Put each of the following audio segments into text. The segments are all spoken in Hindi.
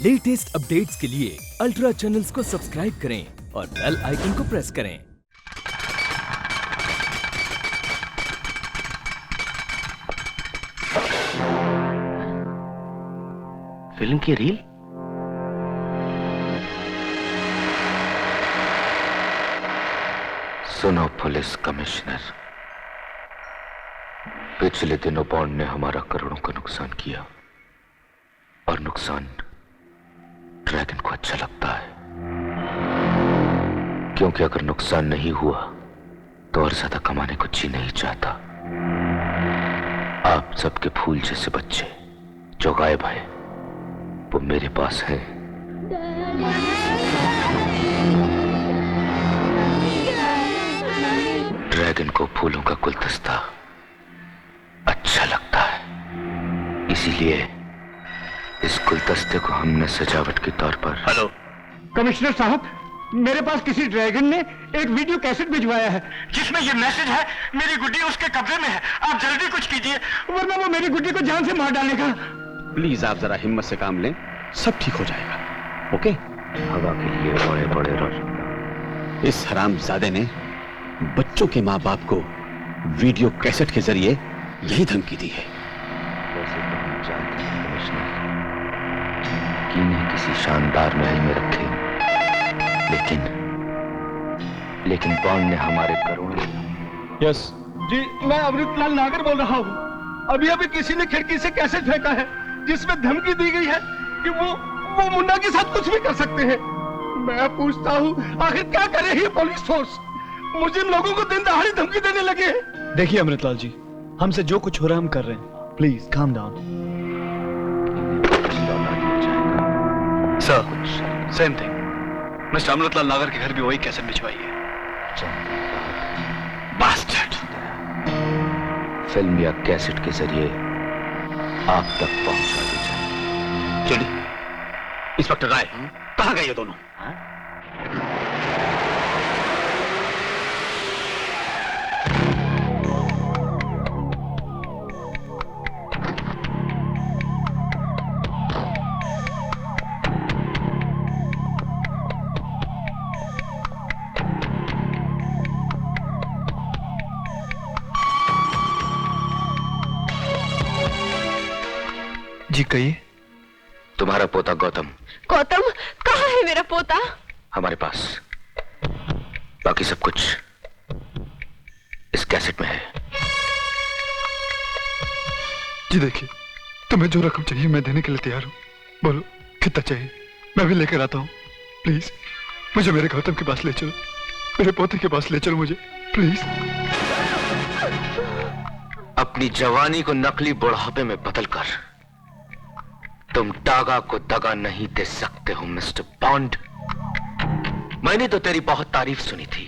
लेटेस्ट अपडेट्स के लिए अल्ट्रा चैनल्स को सब्सक्राइब करें और बेल आइकन को प्रेस करें। फिल्म की रील? सुनो पुलिस कमिश्नर, पिछले दिनों बॉन्ड ने हमारा करोड़ों का नुकसान किया और नुकसान ड्रैगन को अच्छा लगता है, क्योंकि अगर नुकसान नहीं हुआ तो और ज्यादा कमाने को जी नहीं चाहता। आप सबके फूल जैसे बच्चे जो गायब हैं वो मेरे पास हैं। ड्रैगन को फूलों का गुलदस्ता अच्छा लगता है, इसीलिए इस गुलदस्ते को हमने सजावट के तौर पर। हेलो कमिश्नर साहब, मेरे पास किसी ड्रैगन ने एक वीडियो कैसेट भिजवाया है जिसमें ये मैसेज है, मेरी गुड्डी उसके कब्जे में है, आप जल्दी कुछ कीजिए वरना वो मेरी गुड्डी को जान से मार डालेगा। प्लीज आप जरा हिम्मत से काम लें, सब ठीक हो जाएगा। ओके? हवा के लिए बड़े बड़े रोशन। इस हरामजादे ने बच्चों के माँ बाप को वीडियो कैसेट के जरिए यही धमकी दी है। वैसे तो हम जानते हैं कमिश्नर कि इन्हें किसी शानदार महल में रखे, लेकिन बॉन्ड ने हमारे करोड़ों। यस जी, मैं अमृतलाल नागर बोल रहा हूँ। अभी अभी किसी ने खिड़की से कैसेट फेंका है जिसमें धमकी दी गई है कि वो मुन्ना के साथ कुछ भी कर सकते हैं। मैं पूछता हूँ आखिर क्या करे ये पुलिस फोर्स? मुझे लोगों को दिन दहाड़े धमकी देने लगे। देखिए अमृतलाल जी, हमसे जो कुछ हो रहा है हम कर रहे हैं, please calm down. Sir, same thing. Mister Amritlal नागर के घर भी वही कैसेट भिजवाई है। बास्टर्ड। फिल्म या कैसेट के जरिए आप तक पहुंचा दी जाए। चलिए इंस्पेक्टर राय, कहाँ गए ये दोनों? जी कहिए। तुम्हारा पोता गौतम। गौतम कहाँ है मेरा पोता? हमारे पास। बाकी सब कुछ इस कैसेट में है। जी देखिए, तुम्हें जो रकम चाहिए मैं देने के लिए तैयार हूँ। बोलो कितना चाहिए, मैं भी लेकर आता हूँ। प्लीज मुझे मेरे गौतम के पास ले चलो, मेरे पोते के पास ले चलो मुझे, प्लीज। अपनी जवानी को नकली बुढ़ापे में बदलकर तुम डागा को दगा नहीं दे सकते हो मिस्टर बॉन्ड। मैंने तो तेरी बहुत तारीफ सुनी थी,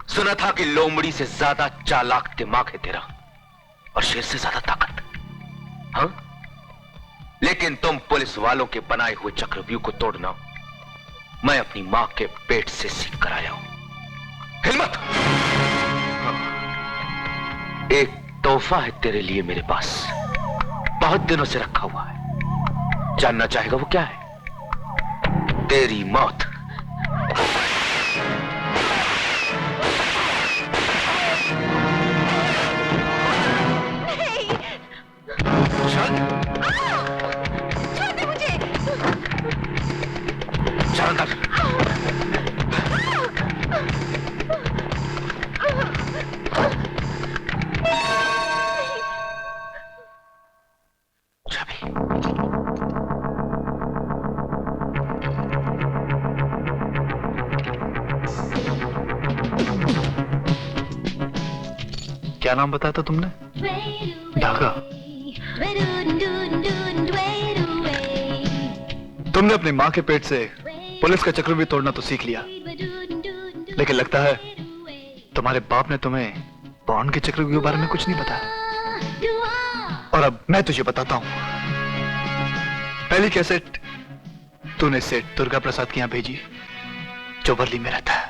सुना था कि लोमड़ी से ज्यादा चालाक दिमाग है तेरा और शेर से ज्यादा ताकत। हाँ, लेकिन तुम पुलिस वालों के बनाए हुए चक्रव्यूह को तोड़ना मैं अपनी मां के पेट से सीख कर आया हूं। हिम्मत। हाँ, एक तोहफा है तेरे लिए मेरे पास, बहुत दिनों से रखा हुआ है। जानना चाहेगा वो क्या है? तेरी मौत। नहीं। चल, छोड़ दे मुझे। चल अंदर। क्या नाम बताया था तुमने? धागा। तुमने अपनी माँ के पेट से पुलिस का चक्रव्यूह तोड़ना तो सीख लिया, लेकिन लगता है तुम्हारे बाप ने तुम्हें बॉन्ड के चक्रव्यूह के बारे में कुछ नहीं बताया। और अब मैं तुझे बताता हूं। पहली कैसेट तूने सेठ दुर्गा प्रसाद के यहां भेजी, जो बरली में रहता है।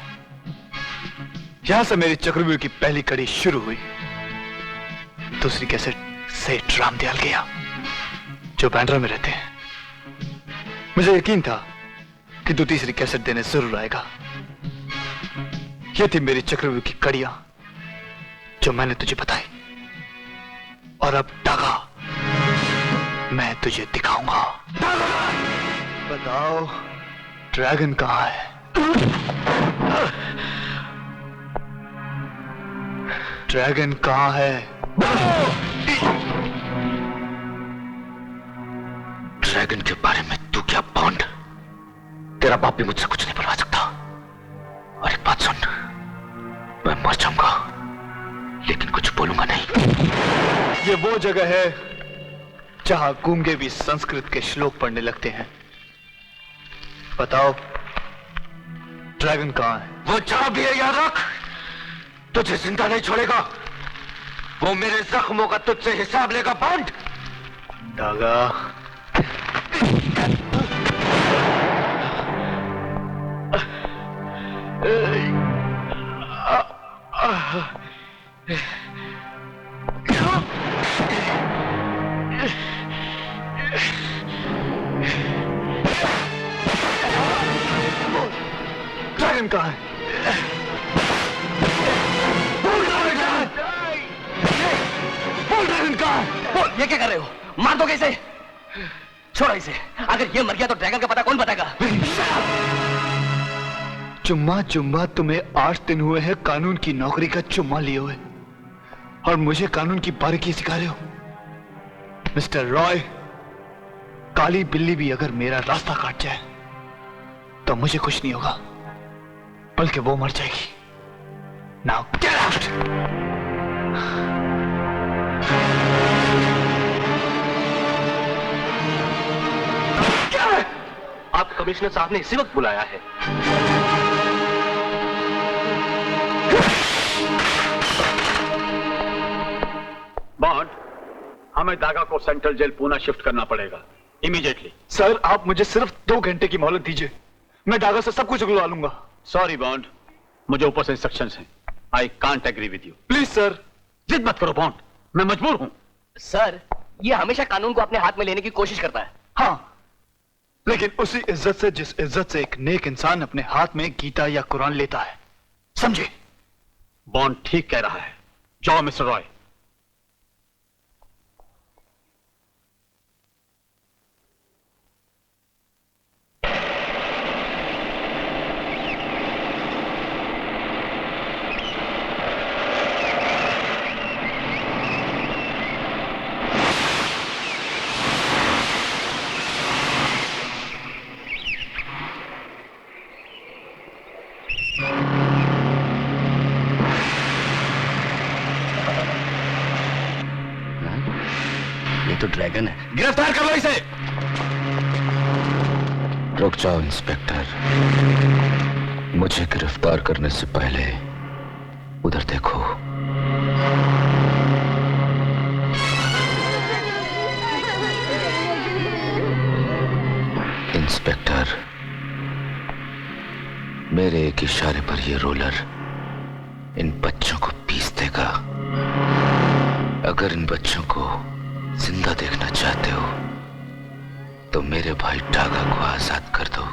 यहां से मेरी चक्रव्यूह की पहली कड़ी शुरू हुई। दूसरी कैसेट सेठ रामदयाल के यहां, जो बैंड्रा में रहते हैं। मुझे यकीन था कि तू तीसरी कैसेट देने जरूर आएगा। ये थी मेरी चक्रव्यूह की कड़ियां जो मैंने तुझे बताई, और अब डागा मैं तुझे दिखाऊंगा। बताओ ड्रैगन कहां है? ड्रैगन कहां है? ड्रैगन के बारे में तू क्या बॉन्ड? तेरा बाप भी मुझसे कुछ नहीं बुलवा सकता। और एक बात सुन, मैं मर जाऊंगा लेकिन कुछ बोलूंगा नहीं। ये वो जगह है जहां गूंगे भी संस्कृत के श्लोक पढ़ने लगते हैं। बताओ ड्रैगन कहां है? वो जहां भी है याद रख, तुझे जिंदा नहीं छोड़ेगा। वो मेरे जख्मों का तुझसे हिसाब लेगा बॉन्ड। डागा ड्रैगन कहां है? बोल ड्रैगन कहां है? बोल, ये क्या कर रहे हो? मार दो इसे। छोड़ो इसे। अगर ये मर गया तो ड्रैगन का पता कौन बताएगा? चुम्मा चुम्मा तुम्हें 8 दिन हुए हैं कानून की नौकरी का चुम्मा लिए हुए, और मुझे कानून की बारीकी सिखा रहे हो। मिस्टर रॉय, काली बिल्ली भी अगर मेरा रास्ता काट जाए तो मुझे कुछ नहीं होगा, बल्कि वो मर जाएगी। Now get out. आप कमिश्नर साहब ने इसी वक्त बुलाया है। बॉन्ड, हमें दागा को सेंट्रल जेल पूना शिफ्ट करना पड़ेगा इमीडिएटली। सर आप मुझे सिर्फ 2 घंटे की मोहलत दीजिए, मैं डागा से सब कुछ उगलवा लूंगा। सॉरी बॉन्ड, मुझे ऊपर से इंस्ट्रक्शंस हैं। I can't agree with you. Please sir. जिद मत करो बॉन्ड, मैं मजबूर हूं। सर, ये हमेशा कानून को अपने हाथ में लेने की कोशिश करता है। हाँ, लेकिन उसी इज्जत से जिस इज्जत से एक नेक इंसान अपने हाथ में गीता या कुरान लेता है, समझे? बॉन्ड ठीक कह रहा है। जाओ मिस्टर रॉय। तो ड्रैगन है। गिरफ्तार कर लो इसे। रुक जाओ इंस्पेक्टर, मुझे गिरफ्तार करने से पहले उधर देखो। इंस्पेक्टर, मेरे एक इशारे पर ये रोलर इन बच्चों को पीस देगा। अगर इन बच्चों को जिंदा देखना चाहते हो तो मेरे भाई डागा को आजाद कर दो।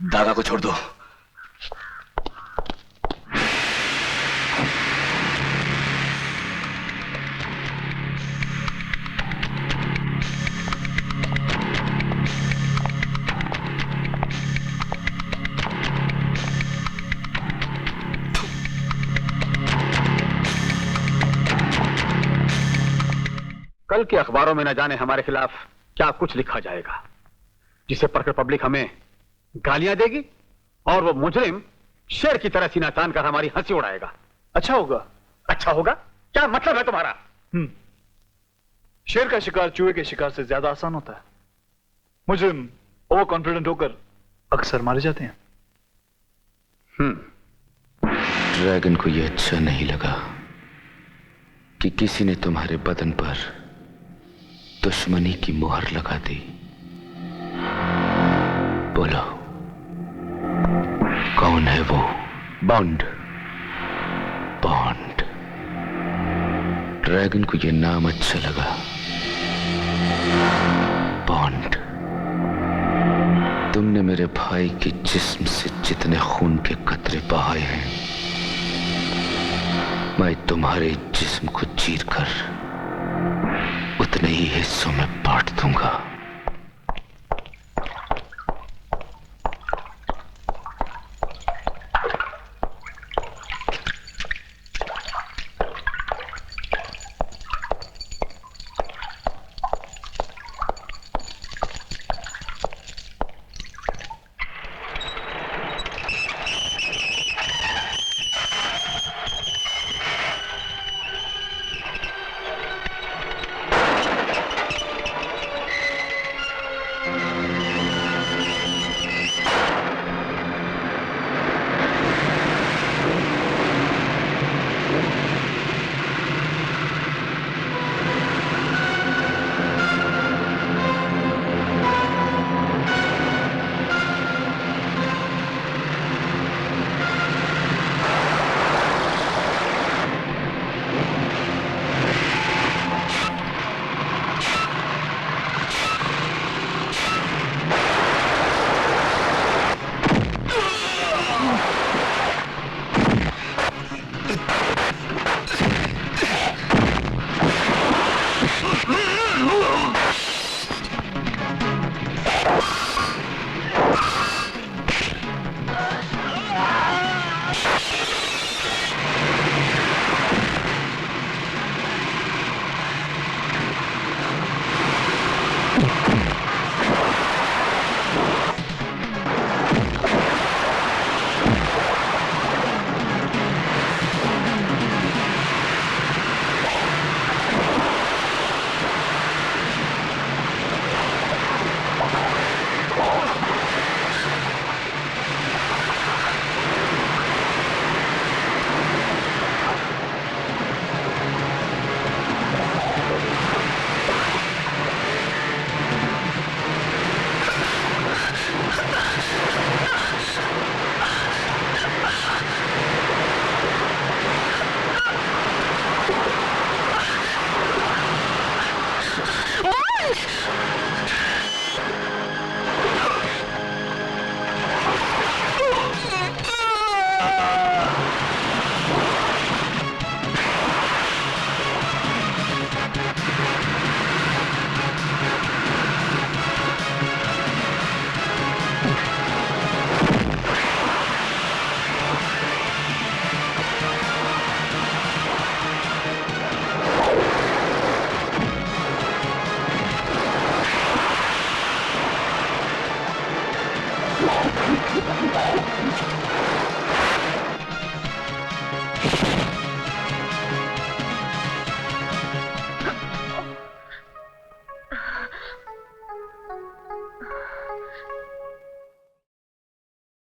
दागा को छोड़ दो। कल के अखबारों में न जाने हमारे खिलाफ क्या कुछ लिखा जाएगा, जिसे पढ़कर पब्लिक हमें गालियां देगी और वो मुजरिम शेर की तरह सीना तान कर हमारी हंसी उड़ाएगा। अच्छा होगा। अच्छा होगा? क्या मतलब है तुम्हारा? शेर का शिकार चूहे के शिकार से ज्यादा आसान होता है। मुजरिम ओवर कॉन्फिडेंट होकर अक्सर मारे जाते हैं। ड्रैगन को यह अच्छा नहीं लगा कि किसी ने तुम्हारे बदन पर दुश्मनी की मुहर लगा दी। बोलो, कौन है वो? बॉन्ड। बॉन्ड। ड्रैगन को यह नाम अच्छा लगा। बॉन्ड। तुमने मेरे भाई के जिस्म से जितने खून के कतरे बहाए हैं, मैं तुम्हारे जिस्म को चीरकर उतने ही हिस्सों में बांट दूंगा।